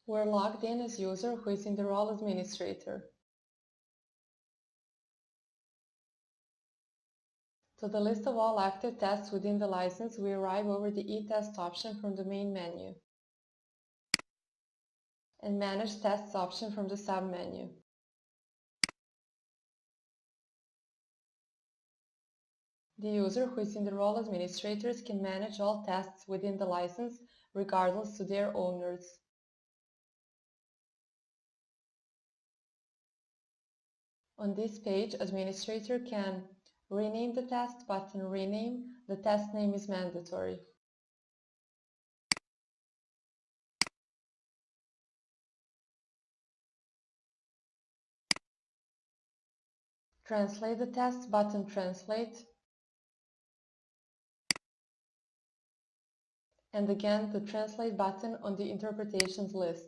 We're logged in as user who is in the role administrator. To the list of all active tests within the license, we arrive over the eTest option from the main menu and Manage Tests option from the sub-menu. The user who is in the role administrators can manage all tests within the license regardless to their owners. On this page, administrator can rename the test button. Rename, the test name is mandatory. Translate the test button. Translate. And again the Translate button on the interpretations list.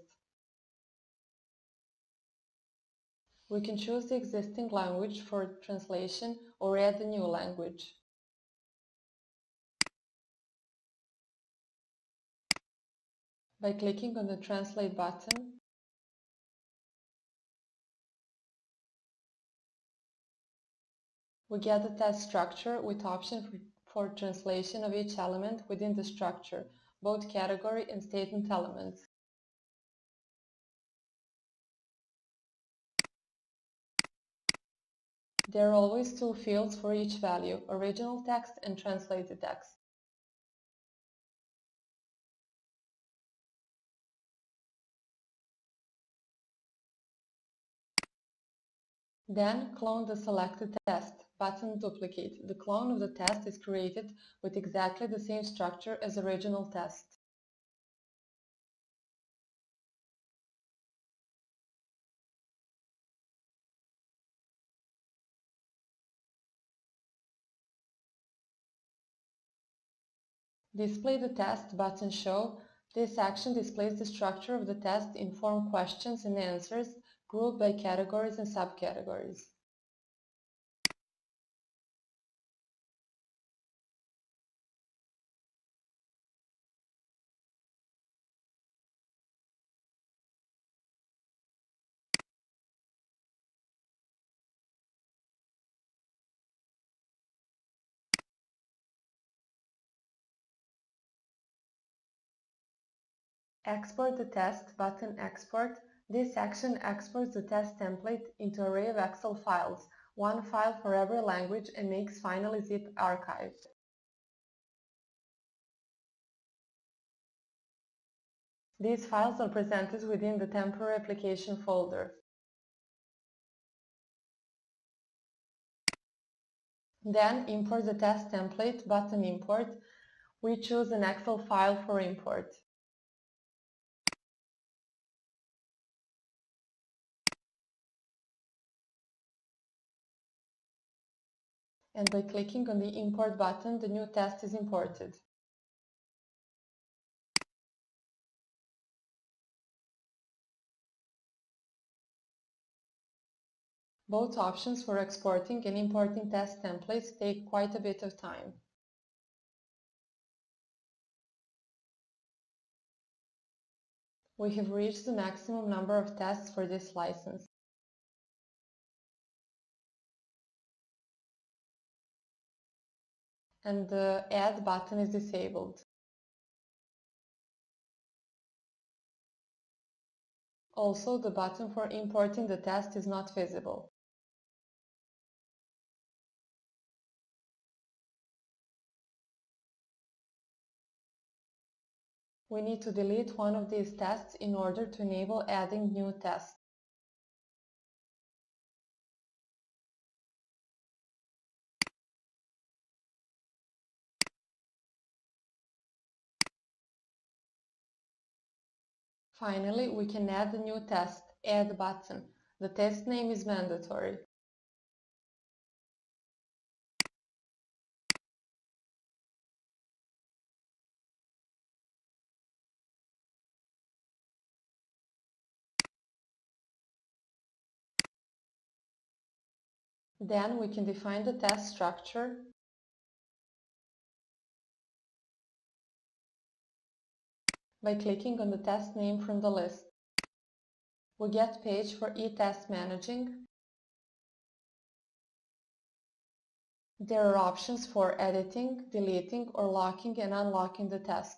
We can choose the existing language for translation or add a new language. By clicking on the Translate button, we get the test structure with option for translation of each element within the structure, both category and statement elements. There are always two fields for each value, original text and translated text. Then clone the selected test button. Duplicate. The clone of the test is created with exactly the same structure as original test. Display the test button. Show. This action displays the structure of the test in form questions and answers grouped by categories and subcategories. Export the test button. Export. This action exports the test template into an array of Excel files, one file for every language, and makes finally zip archive. These files are presented within the temporary application folder. Then import the test template button. Import. We choose an Excel file for import. And by clicking on the import button, the new test is imported. Both options for exporting and importing test templates take quite a bit of time. We have reached the maximum number of tests for this license. And the Add button is disabled. Also, the button for importing the test is not visible. We need to delete one of these tests in order to enable adding new tests. Finally, we can add a new test, Add button. The test name is mandatory. Then we can define the test structure by clicking on the test name from the list. We get page for eTest managing. There are options for editing, deleting, or locking and unlocking the test.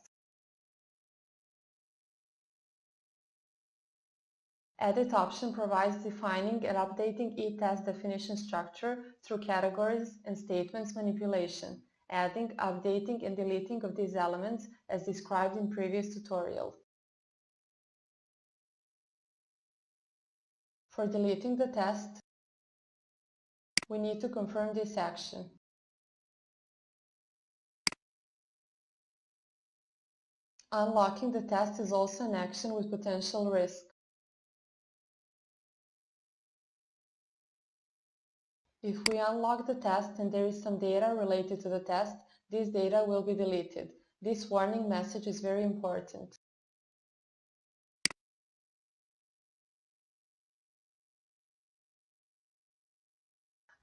Edit option provides defining and updating eTest definition structure through categories and statements manipulation, adding, updating, and deleting of these elements as described in previous tutorial. For deleting the test, we need to confirm this action. Unlocking the test is also an action with potential risk. If we unlock the test and there is some data related to the test, this data will be deleted. This warning message is very important.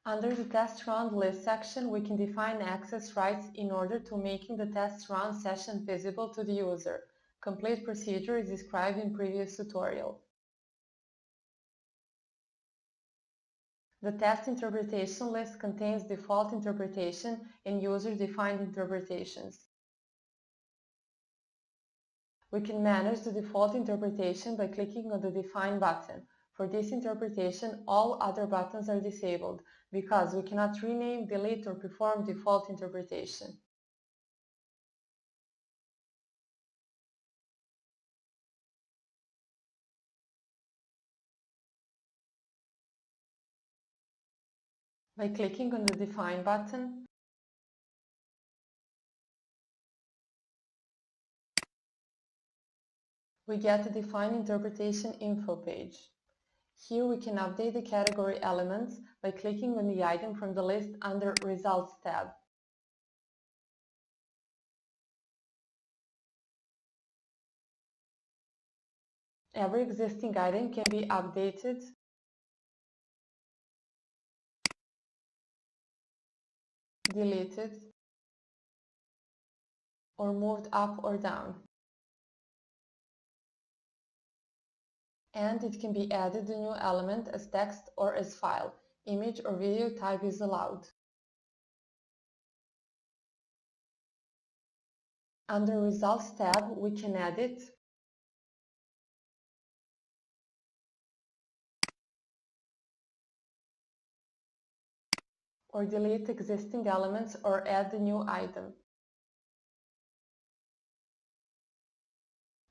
Under the test run list section, we can define access rights in order to making the test run session visible to the user. Complete procedure is described in previous tutorial. The test interpretation list contains default interpretation and user-defined interpretations. We can manage the default interpretation by clicking on the Define button. For this interpretation, all other buttons are disabled because we cannot rename, delete, or perform default interpretation. By clicking on the Define button, we get the Define Interpretation info page. Here we can update the category elements by clicking on the item from the list under Results tab. Every existing item can be updated, deleted, or moved up or down. And it can be added a new element as text or as file. Image or video type is allowed. Under Results tab, we can edit, or delete existing elements or add a new item.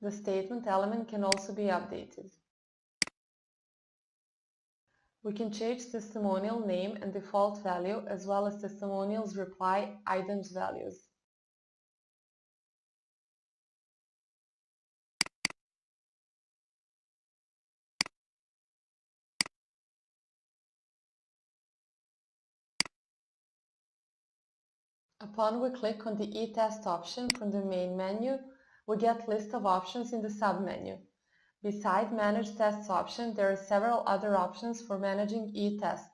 The statement element can also be updated. We can change testimonial name and default value as well as testimonials reply items values. Upon we click on the eTest option from the main menu, we get list of options in the submenu. Beside Manage Tests option, there are several other options for managing eTests.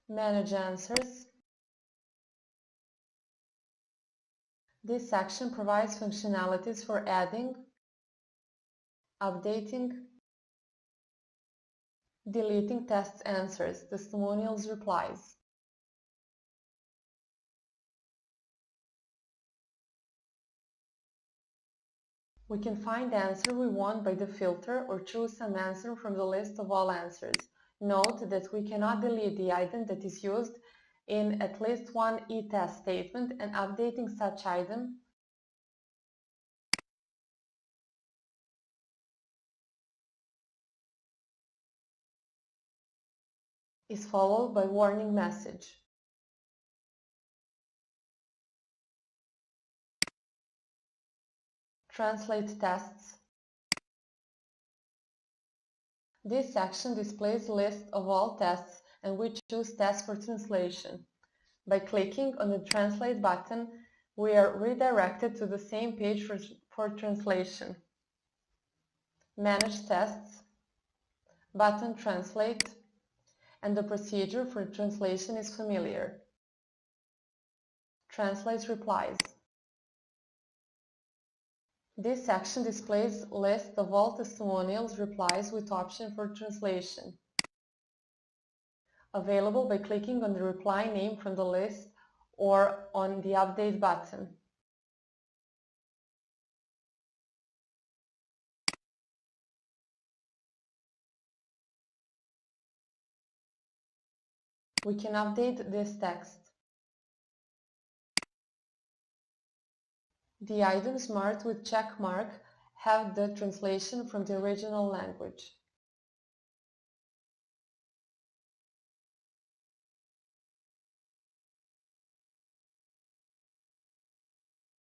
Manage Answers. This section provides functionalities for adding, updating, deleting test answers, testimonials replies. We can find the answer we want by the filter or choose some answer from the list of all answers. Note that we cannot delete the item that is used in at least one eTest statement, and updating such item is followed by warning message. Translate tests. This section displays a list of all tests and we choose test for translation. By clicking on the Translate button, we are redirected to the same page for translation. Manage Tests, button Translate, and the procedure for translation is familiar. Translate replies. This section displays list of all testimonials replies with option for translation, available by clicking on the reply name from the list or on the Update button. We can update this text. The items marked with check mark have the translation from the original language.